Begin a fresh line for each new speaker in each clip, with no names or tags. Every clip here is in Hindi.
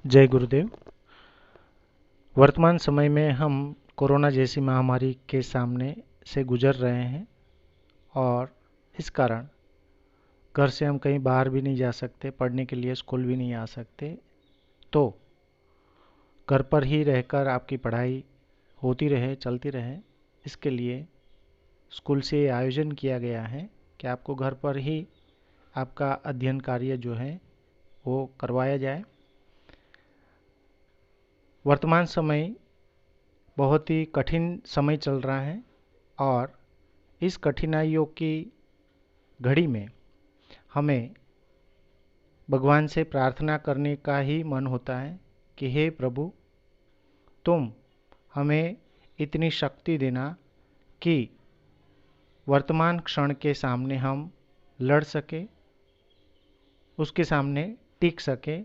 जय गुरुदेव। वर्तमान समय में हम कोरोना जैसी महामारी के सामने से गुजर रहे हैं और इस कारण घर से हम कहीं बाहर भी नहीं जा सकते, पढ़ने के लिए स्कूल भी नहीं आ सकते। तो घर पर ही रहकर आपकी पढ़ाई होती रहे, चलती रहे, इसके लिए स्कूल से ये आयोजन किया गया है कि आपको घर पर ही आपका अध्ययन कार्य जो है वो करवाया जाए। वर्तमान समय बहुत ही कठिन समय चल रहा है और इस कठिनाइयों की घड़ी में हमें भगवान से प्रार्थना करने का ही मन होता है कि हे प्रभु, तुम हमें इतनी शक्ति देना कि वर्तमान क्षण के सामने हम लड़ सके, उसके सामने टिक सके।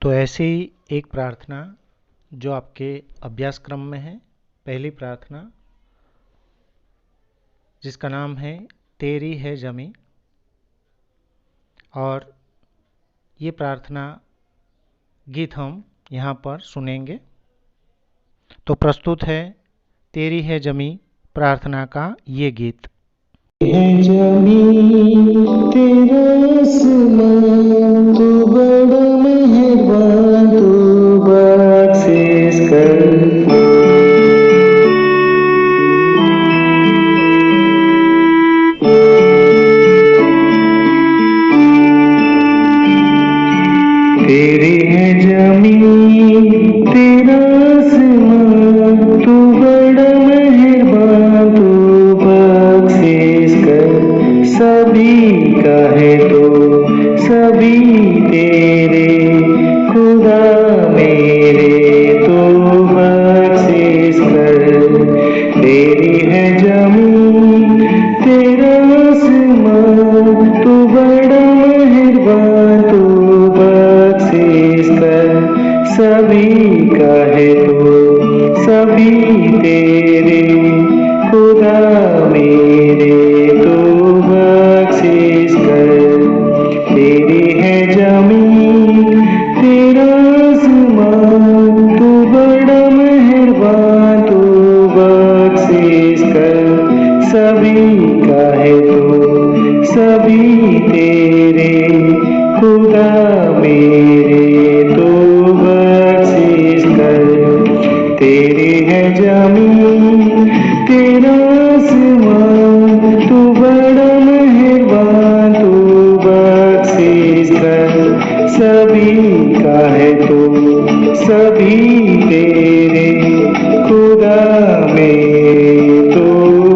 तो ऐसी एक प्रार्थना जो आपके अभ्यास क्रम में है, पहली प्रार्थना जिसका नाम है तेरी है जमी, और ये प्रार्थना गीत हम यहाँ पर सुनेंगे। तो प्रस्तुत है तेरी है जमी प्रार्थना का ये गीत।
है जमी तेरा आसमां, तू बड़ा मेहरबान, तू बख्शिश कर। तेरी है जमी तेरा आसमां, तू बड़ा मेहरबान, तू बख्शिश कर। सभी का है तो सभी तेरे खुदा मेरे तो बख्शिश कर। तेरी है जमीन तेरा आसमां तू बड़ा मेहरबान तू बख्शिश कर। सभी का है तो सभी तेरे खुदा मेरे तो बख्शिश कर। तेरी है जमीन तेरा आसमां तू बड़ा मेहरबान तू बख्शिश कर। सभी का है तो सभी तेरे खुदा मेरे तो बख्शिश कर। तेरी है जमीन तेरा आसमां तू बड़ा मेहरबान तू बख्शिश कर। सभी का है तो सभी तेरे खुदा मेरे तो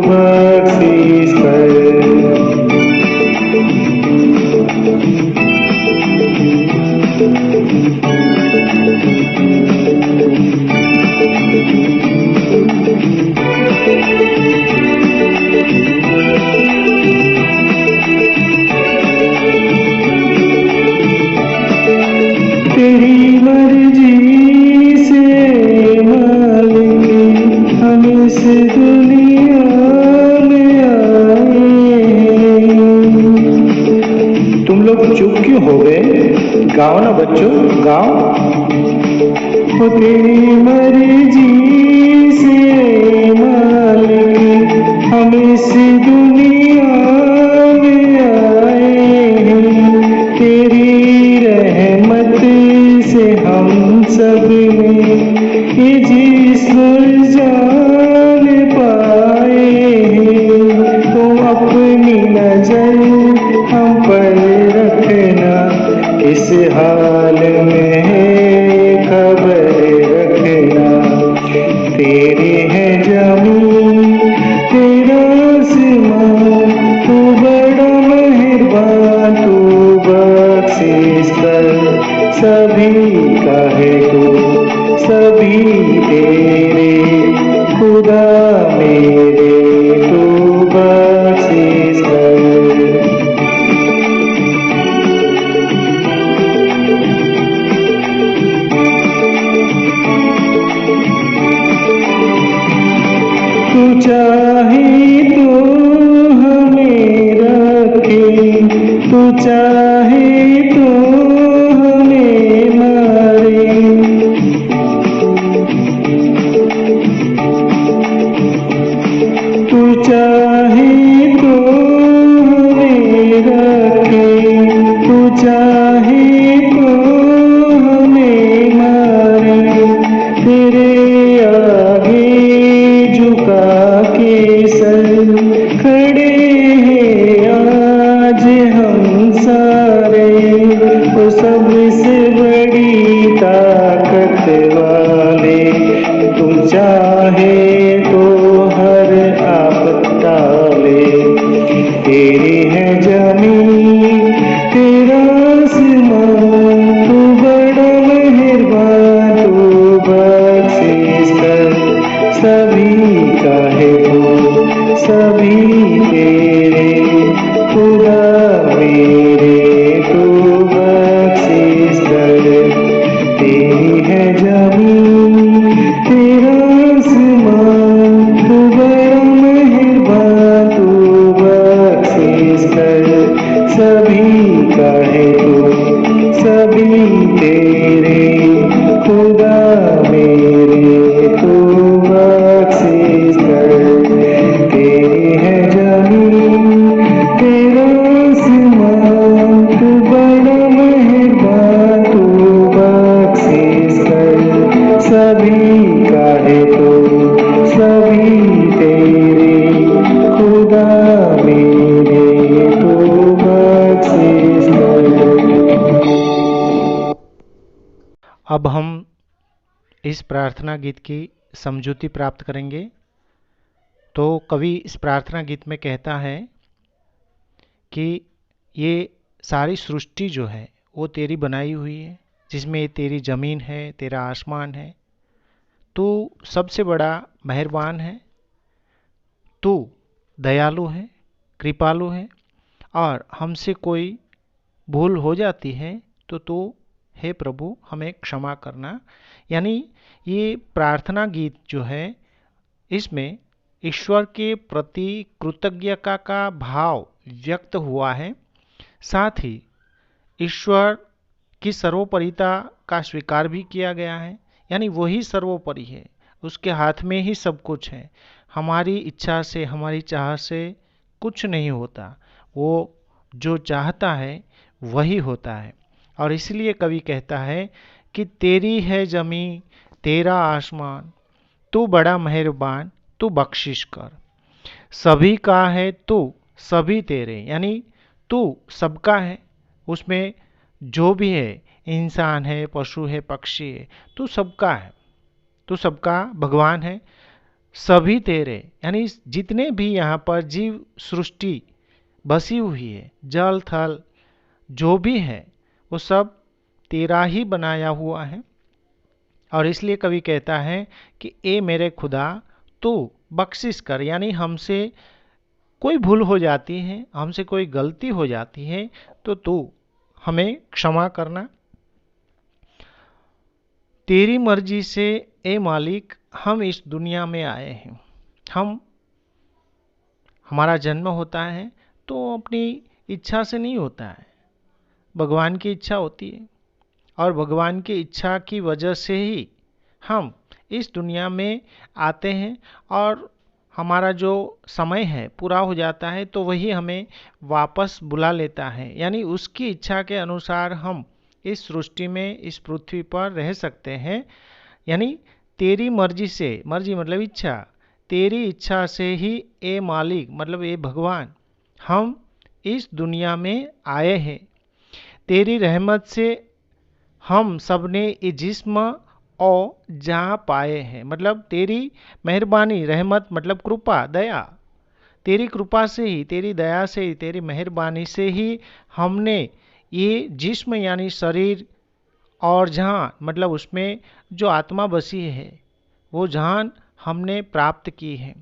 बख्शिश कर। तेरी मर्जी से मालिक हम इस दुनिया में आए हैं। तुम लोग चुप क्यों हो गए? गाओ ना बच्चों, गाओ। वो तेरी मर्जी से मालिक हम इस दुनिया में आए हैं। तेरी रहमत से हम सब ने ये जिस्म जान पाए हैं। तुम अपनी नजर हम पर रखना इस हाल में खबर रखना। तेरी है जमीन तेरा आसमां तू बड़ा मेहरबान तू बख्शिश कर। सभी का है तो सभी तेरे खुदा मेरे तो बख्शिश कर। तू चाहे तो हमें रखे तू चाहे तो हमें मारे। तू चाहे तो हमें रखे तू चाहे तो हमें मारे। तेरे आगे झुका के सर खड़े हैं आज हम सारे। वो सबसे बड़ी ताकत वाले तुम चाहे तो हर आप टाले। तेरी है जमीन तेरा आसमां तू बड़ा मेहरबान तू बख्शिश कर। सभी का है तो सभी तेरे खुदा मेरे तो बख्शिश कर। तेरी है जमीन तेरा आसमां तू बड़ा मेहरबान तू बख्शिश कर। सभी का है तो सभी तेरे खुदा मेरे तो बख्शिश कर। तेरी है जमीन तेरा आसमां तू बड़ा मेहरबान तू बख्शिश कर। सभी का है तो सभी तेरे खुदा मेरे तो बख्शिश कर।
अब हम इस प्रार्थना गीत की समझूती प्राप्त करेंगे। तो कवि इस प्रार्थना गीत में कहता है कि ये सारी सृष्टि जो है वो तेरी बनाई हुई है, जिसमें तेरी ज़मीन है, तेरा आसमान है। तू सबसे बड़ा मेहरबान है, तू दयालु है, कृपालु है, और हमसे कोई भूल हो जाती है तो तू हे प्रभु हमें क्षमा करना। यानी ये प्रार्थना गीत जो है, इसमें ईश्वर के प्रति कृतज्ञता का भाव व्यक्त हुआ है। साथ ही ईश्वर की सर्वोपरिता का स्वीकार भी किया गया है। यानी वही सर्वोपरि है, उसके हाथ में ही सब कुछ है। हमारी इच्छा से, हमारी चाह से कुछ नहीं होता। वो जो चाहता है वही होता है। और इसलिए कवि कहता है कि तेरी है जमी, तेरा आसमान, तू बड़ा मेहरबान, तू बख्शिश कर। सभी का है तू, सभी तेरे, यानी तू सबका है। उसमें जो भी है, इंसान है, पशु है, पक्षी है, तू सबका है, तू सबका भगवान है। सभी तेरे, यानी जितने भी यहाँ पर जीव सृष्टि बसी हुई है, जल थल जो भी है, वो सब तेरा ही बनाया हुआ है। और इसलिए कवि कहता है कि ए मेरे खुदा तू बख्शिश कर। यानी हमसे कोई भूल हो जाती है, हमसे कोई गलती हो जाती है, तो तू हमें क्षमा करना। तेरी मर्जी से ए मालिक हम इस दुनिया में आए हैं। हमारा जन्म होता है तो अपनी इच्छा से नहीं होता है, भगवान की इच्छा होती है। और भगवान की इच्छा की वजह से ही हम इस दुनिया में आते हैं, और हमारा जो समय है पूरा हो जाता है तो वही हमें वापस बुला लेता है। यानी उसकी इच्छा के अनुसार हम इस सृष्टि में, इस पृथ्वी पर रह सकते हैं। यानी तेरी मर्जी से, मर्जी मतलब इच्छा, तेरी इच्छा से ही ए मालिक मतलब ए भगवान हम इस दुनिया में आए हैं। तेरी रहमत से हम सब ने ये जिस्म और जहाँ पाए हैं। मतलब तेरी मेहरबानी, रहमत मतलब कृपा, दया, तेरी कृपा से ही, तेरी दया से ही, तेरी मेहरबानी से ही हमने ये जिस्म यानी शरीर, और जहाँ मतलब उसमें जो आत्मा बसी है, वो जहान हमने प्राप्त की है।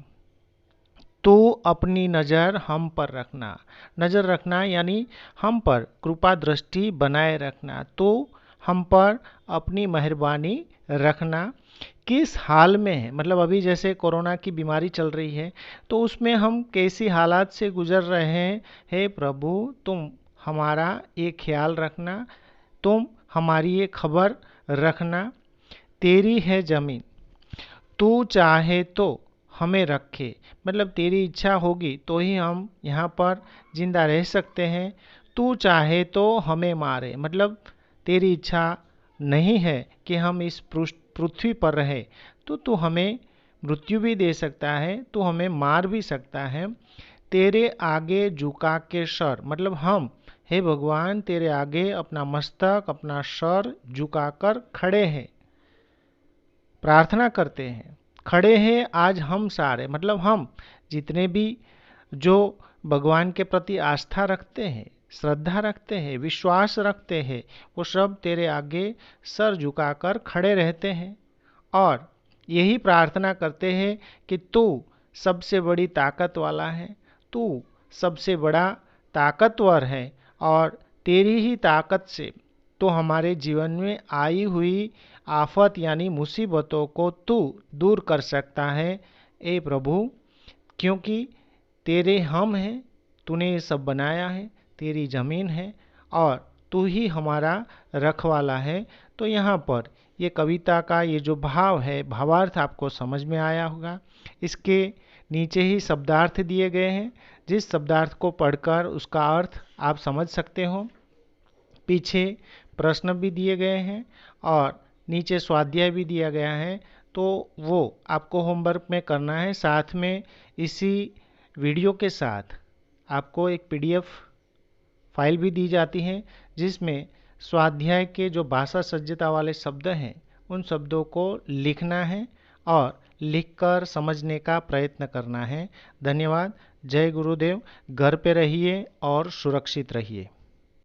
तो अपनी नज़र हम पर रखना। नज़र रखना यानी हम पर कृपा दृष्टि बनाए रखना। तो हम पर अपनी मेहरबानी रखना। किस हाल में है, मतलब अभी जैसे कोरोना की बीमारी चल रही है, तो उसमें हम कैसी हालात से गुजर रहे हैं, हे प्रभु तुम हमारा ये ख्याल रखना, तुम हमारी ये खबर रखना। तेरी है ज़मीन, तू चाहे तो हमें रखे। मतलब तेरी इच्छा होगी तो ही हम यहाँ पर जिंदा रह सकते हैं। तू चाहे तो हमें मारे, मतलब तेरी इच्छा नहीं है कि हम इस पृथ्वी पर रहे, तो तू हमें मृत्यु भी दे सकता है, तू हमें मार भी सकता है। तेरे आगे झुका के सर, मतलब हम हे भगवान तेरे आगे अपना मस्तक, अपना सर झुकाकर खड़े हैं, प्रार्थना करते हैं। खड़े हैं आज हम सारे, मतलब हम जितने भी जो भगवान के प्रति आस्था रखते हैं, श्रद्धा रखते हैं, विश्वास रखते हैं, वो सब तेरे आगे सर झुकाकर खड़े रहते हैं और यही प्रार्थना करते हैं कि तू सबसे बड़ी ताकत वाला है, तू सबसे बड़ा ताकतवर है, और तेरी ही ताकत से तो हमारे जीवन में आई हुई आफत यानी मुसीबतों को तू दूर कर सकता है ए प्रभु। क्योंकि तेरे हम हैं, तूने ये सब बनाया है, तेरी ज़मीन है, और तू ही हमारा रखवाला है। तो यहाँ पर ये कविता का ये जो भाव है, भावार्थ आपको समझ में आया होगा। इसके नीचे ही शब्दार्थ दिए गए हैं, जिस शब्दार्थ को पढ़कर उसका अर्थ आप समझ सकते हो। पीछे प्रश्न भी दिए गए हैं और नीचे स्वाध्याय भी दिया गया है, तो वो आपको होमवर्क में करना है। साथ में इसी वीडियो के साथ आपको एक PDF फाइल भी दी जाती है, जिसमें स्वाध्याय के जो भाषा सज्जता वाले शब्द हैं उन शब्दों को लिखना है और लिखकर समझने का प्रयत्न करना है। धन्यवाद। जय गुरुदेव। घर पे रहिए और सुरक्षित रहिए।